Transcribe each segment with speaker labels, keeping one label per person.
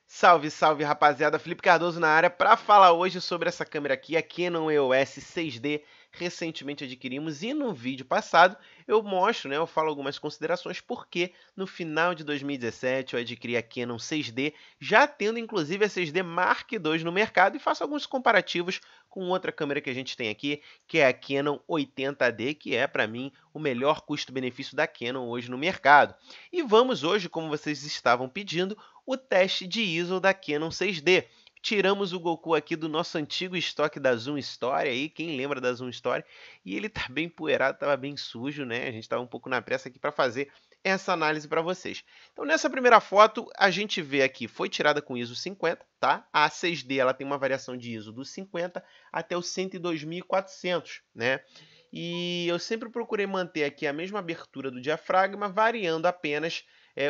Speaker 1: Salve, salve, rapaziada. Felipe Cardoso na área para falar hoje sobre essa câmera aqui, a Canon EOS 6D. Recentemente adquirimos e no vídeo passado eu mostro, eu falo algumas considerações porque no final de 2017 eu adquiri a Canon 6D, já tendo inclusive a 6D Mark II no mercado e faço alguns comparativos com outra câmera que a gente tem aqui, que é a Canon 80D, que é para mim o melhor custo-benefício da Canon hoje no mercado. E vamos hoje, como vocês estavam pedindo, o teste de ISO da Canon 6D. Tiramos o Goku aqui do nosso antigo estoque da Zoom Story aí, quem lembra da Zoom Story? E ele tá bem poeirado, tava bem sujo, né? A gente tava um pouco na pressa aqui para fazer essa análise para vocês. Então, nessa primeira foto, a gente vê aqui, foi tirada com ISO 50, tá? A 6D, ela tem uma variação de ISO do 50 até o 102.400, né? E eu sempre procurei manter aqui a mesma abertura do diafragma, variando apenas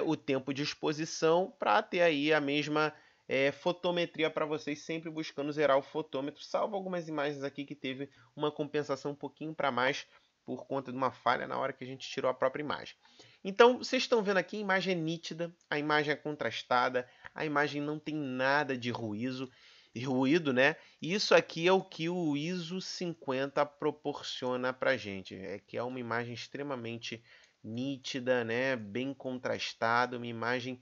Speaker 1: o tempo de exposição para ter aí a mesma fotometria para vocês, sempre buscando zerar o fotômetro, salvo algumas imagens aqui que teve uma compensação um pouquinho para mais por conta de uma falha na hora que a gente tirou a própria imagem. Então, vocês estão vendo aqui, a imagem é nítida, a imagem é contrastada, a imagem não tem nada de ruído, né? Isso aqui é o que o ISO 50 proporciona para gente, que é uma imagem extremamente nítida, né? Bem contrastada, uma imagem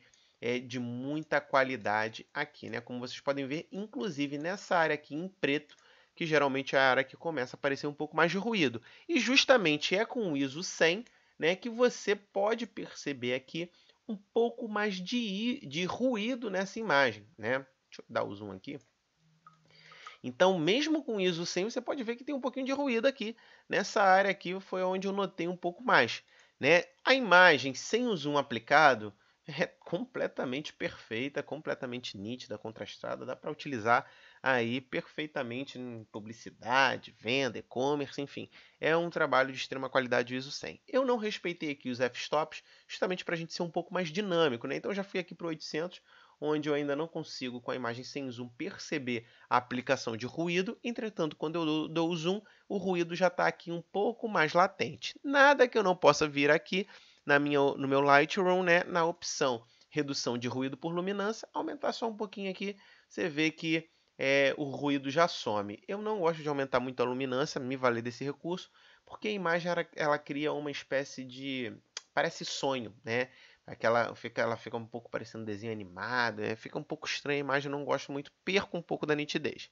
Speaker 1: de muita qualidade aqui, né? Como vocês podem ver, inclusive nessa área aqui em preto, que geralmente é a área que começa a aparecer um pouco mais de ruído. E justamente é com o ISO 100, né, que você pode perceber aqui um pouco mais de ruído nessa imagem, né? Deixa eu dar o zoom aqui. Então, mesmo com ISO 100, você pode ver que tem um pouquinho de ruído aqui. Nessa área aqui foi onde eu notei um pouco mais, né? A imagem sem o zoom aplicado é completamente perfeita, completamente nítida, contrastada. Dá para utilizar aí perfeitamente em publicidade, venda, e-commerce, enfim. É um trabalho de extrema qualidade o ISO 100. Eu não respeitei aqui os f-stops, justamente para a gente ser um pouco mais dinâmico, né? Então, eu já fui aqui para o 800, onde eu ainda não consigo, com a imagem sem zoom, perceber a aplicação de ruído. Entretanto, quando eu dou o zoom, o ruído já está aqui um pouco mais latente. Nada que eu não possa vir aqui no meu Lightroom, né, na opção redução de ruído por luminância, aumentar só um pouquinho aqui, você vê que o ruído já some. Eu não gosto de aumentar muito a luminância, me valer desse recurso, porque a imagem ela cria uma espécie de... parece sonho, né? Ela fica um pouco parecendo desenho animado, fica um pouco estranha a imagem, eu não gosto muito, perco um pouco da nitidez.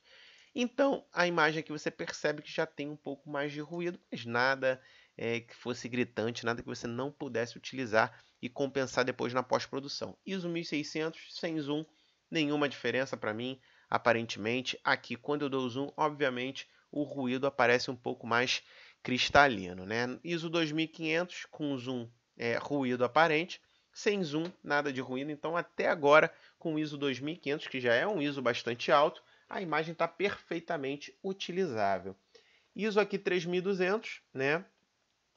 Speaker 1: Então, a imagem aqui você percebe que já tem um pouco mais de ruído, mas nada que fosse gritante, nada que você não pudesse utilizar e compensar depois na pós-produção. ISO 1600, sem zoom, nenhuma diferença para mim, aparentemente. Aqui, quando eu dou zoom, obviamente, o ruído aparece um pouco mais cristalino, né? ISO 2500, com zoom, ruído aparente. Sem zoom, nada de ruído. Então, até agora, com o ISO 2500, que já é um ISO bastante alto, a imagem está perfeitamente utilizável. ISO aqui 3200, né?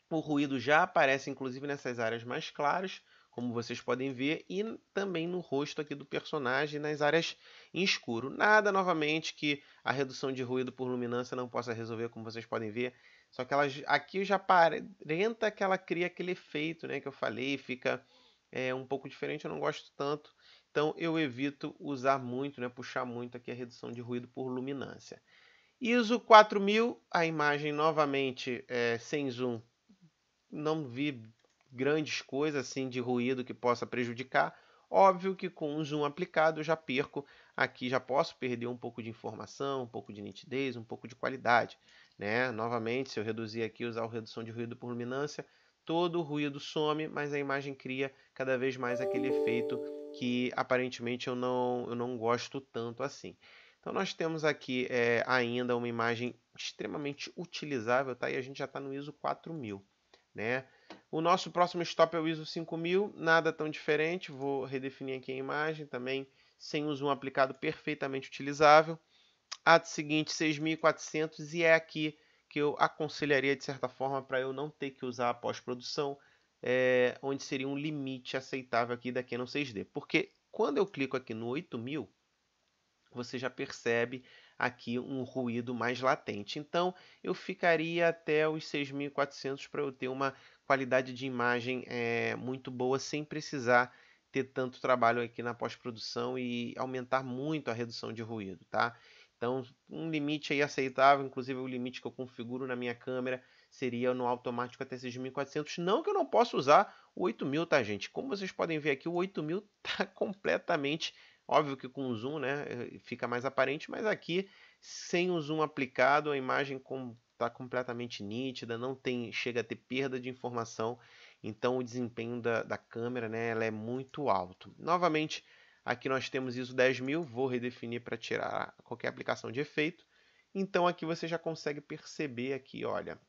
Speaker 1: O ruído já aparece inclusive nessas áreas mais claras, como vocês podem ver, e também no rosto aqui do personagem, nas áreas em escuro. Nada, novamente, que a redução de ruído por luminância não possa resolver, como vocês podem ver. Só que aqui já aparenta que ela cria aquele efeito, né, que eu falei, fica um pouco diferente, eu não gosto tanto. Então eu evito usar muito, né, puxar muito aqui a redução de ruído por luminância. ISO 4000, a imagem novamente sem zoom, não vi grandes coisas assim de ruído que possa prejudicar. Óbvio que com um zoom aplicado eu já perco aqui, já posso perder um pouco de informação, um pouco de nitidez, um pouco de qualidade, né? Novamente, se eu reduzir aqui, usar a redução de ruído por luminância, todo o ruído some, mas a imagem cria cada vez mais aquele efeito que aparentemente eu não gosto tanto assim. Então nós temos aqui ainda uma imagem extremamente utilizável, tá? E a gente já está no ISO 4000, né? O nosso próximo stop é o ISO 5000, nada tão diferente, vou redefinir aqui a imagem também, sem o zoom aplicado, perfeitamente utilizável. Ato seguinte, 6400, e é aqui que eu aconselharia de certa forma para eu não ter que usar a pós-produção, onde seria um limite aceitável aqui da Canon 6D. Porque quando eu clico aqui no 8000, você já percebe aqui um ruído mais latente. Então, eu ficaria até os 6400 para eu ter uma qualidade de imagem muito boa, sem precisar ter tanto trabalho aqui na pós-produção e aumentar muito a redução de ruído, tá? Então, um limite aí aceitável, inclusive o limite que eu configuro na minha câmera seria no automático até 6.400. Não que eu não possa usar o 8.000, tá, gente? Como vocês podem ver aqui, o 8.000 tá completamente, óbvio que com o zoom, né, fica mais aparente, mas aqui, sem o zoom aplicado, a imagem está completamente nítida, não tem, chega a ter perda de informação, então o desempenho da câmera, né, ela é muito alto. Novamente, aqui nós temos ISO 10.000, vou redefinir para tirar qualquer aplicação de efeito. Então aqui você já consegue perceber aqui, olha,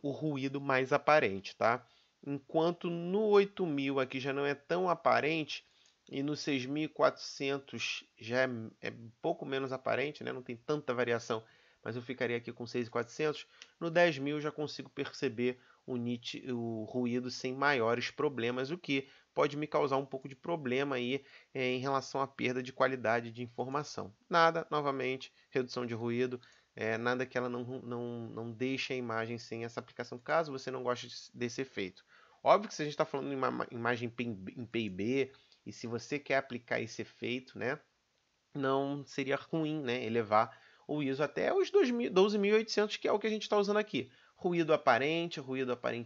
Speaker 1: o ruído mais aparente, tá? Enquanto no 8.000 aqui já não é tão aparente e no 6.400 já é um pouco menos aparente, né? Não tem tanta variação, mas eu ficaria aqui com 6.400. No 10.000 já consigo perceber o ruído sem maiores problemas, o que pode me causar um pouco de problema aí em relação à perda de qualidade de informação. Nada, novamente, redução de ruído, nada que ela não deixe a imagem sem essa aplicação, caso você não goste desse efeito. Óbvio que se a gente está falando em uma imagem em PIB, e se você quer aplicar esse efeito, né, não seria ruim, né, elevar o ISO até os 12.800, que é o que a gente está usando aqui. Ruído aparente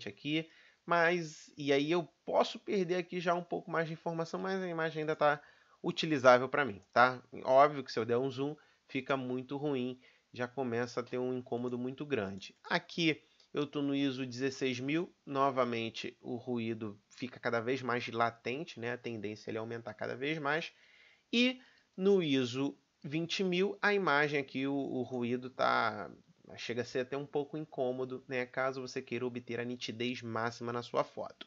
Speaker 1: aqui, mas e aí eu posso perder aqui já um pouco mais de informação, mas a imagem ainda está utilizável para mim, tá? Óbvio que se eu der um zoom fica muito ruim, já começa a ter um incômodo muito grande. Aqui eu estou no ISO 16.000, novamente o ruído fica cada vez mais latente, né? A tendência é ele aumentar cada vez mais. E no ISO 20.000, a imagem aqui, o ruído chega a ser até um pouco incômodo, né? Caso você queira obter a nitidez máxima na sua foto.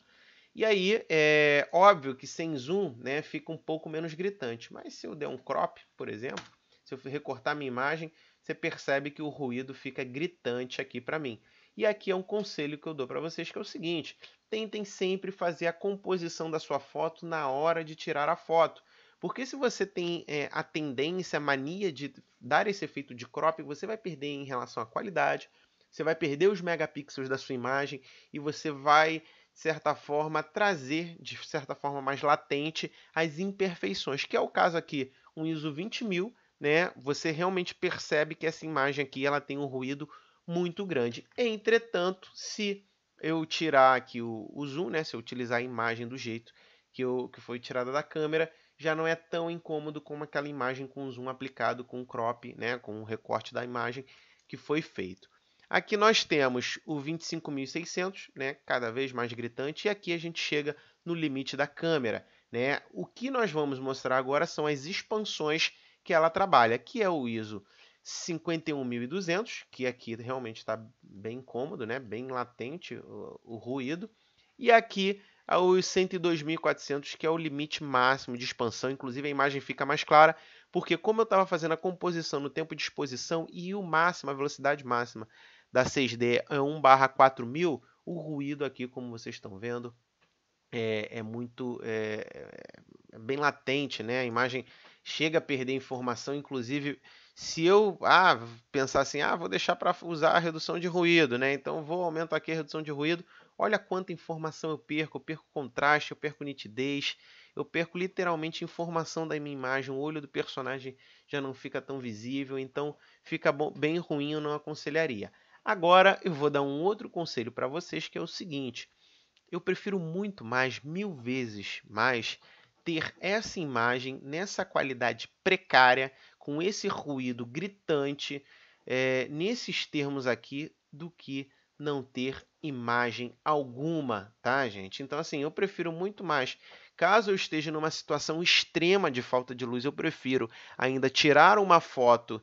Speaker 1: E aí, é óbvio que sem zoom, né, fica um pouco menos gritante. Mas se eu der um crop, por exemplo, se eu recortar minha imagem, você percebe que o ruído fica gritante aqui para mim. E aqui é um conselho que eu dou para vocês, que é o seguinte: tentem sempre fazer a composição da sua foto na hora de tirar a foto. Porque se você tem a tendência, a mania de dar esse efeito de crop, você vai perder em relação à qualidade, você vai perder os megapixels da sua imagem e você vai, de certa forma, trazer, de certa forma mais latente, as imperfeições, que é o caso aqui, um ISO 20.000, né? Você realmente percebe que essa imagem aqui ela tem um ruído muito grande. Entretanto, se eu tirar aqui o zoom, né? Se eu utilizar a imagem do jeito que foi tirada da câmera, já não é tão incômodo como aquela imagem com zoom aplicado com crop, né, com o recorte da imagem que foi feito. Aqui nós temos o 25.600, né, cada vez mais gritante, e aqui a gente chega no limite da câmera, né? O que nós vamos mostrar agora são as expansões que ela trabalha, que é o ISO 51.200, que aqui realmente está bem cômodo, né, bem latente o ruído, e aqui os 102.400, que é o limite máximo de expansão. Inclusive a imagem fica mais clara, porque como eu estava fazendo a composição no tempo de exposição e o máximo, a velocidade máxima da 6D é 1/4000, o ruído aqui, como vocês estão vendo, é bem latente, né? A imagem chega a perder informação, inclusive se eu pensar assim, vou deixar para usar a redução de ruído, né? Então vou aumentar aqui a redução de ruído. Olha quanta informação eu perco contraste, eu perco nitidez, eu perco literalmente informação da minha imagem, o olho do personagem já não fica tão visível, então fica bem ruim, eu não aconselharia. Agora eu vou dar um outro conselho para vocês, que é o seguinte: eu prefiro muito mais, 1000 vezes mais, ter essa imagem nessa qualidade precária, com esse ruído gritante, nesses termos aqui, do que não ter imagem alguma, tá, gente? Então, assim, eu prefiro muito mais. Caso eu esteja numa situação extrema de falta de luz, eu prefiro ainda tirar uma foto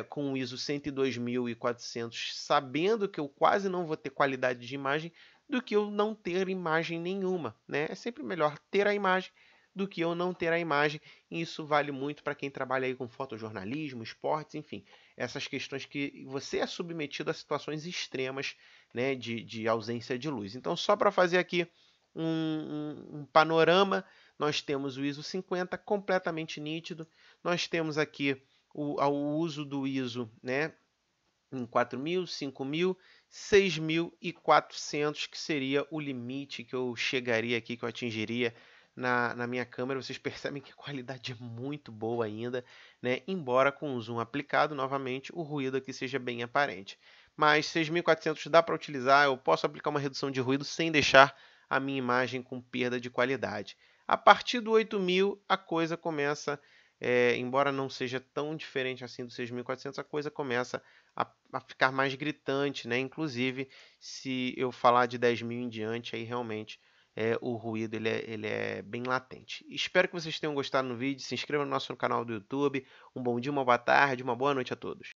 Speaker 1: com o ISO 102.400, sabendo que eu quase não vou ter qualidade de imagem, do que eu não ter imagem nenhuma, né? É sempre melhor ter a imagem do que eu não ter a imagem, e isso vale muito para quem trabalha aí com fotojornalismo, esportes, enfim, essas questões que você é submetido a situações extremas, né, de ausência de luz. Então, só para fazer aqui um panorama, nós temos o ISO 50 completamente nítido, nós temos aqui o uso do ISO, né, em 4.000, 5.000, 6.400, que seria o limite que eu chegaria aqui, que eu atingiria na minha câmera, vocês percebem que a qualidade é muito boa ainda, né? Embora com o zoom aplicado, novamente, o ruído aqui seja bem aparente. Mas 6400 dá para utilizar, eu posso aplicar uma redução de ruído sem deixar a minha imagem com perda de qualidade. A partir do 8000, a coisa começa, embora não seja tão diferente assim do 6400, a coisa começa a ficar mais gritante, né? Inclusive, se eu falar de 10.000 em diante, aí realmente o ruído ele é bem latente. Espero que vocês tenham gostado do vídeo. Se inscreva no nosso canal do YouTube. Um bom dia, uma boa tarde, uma boa noite a todos.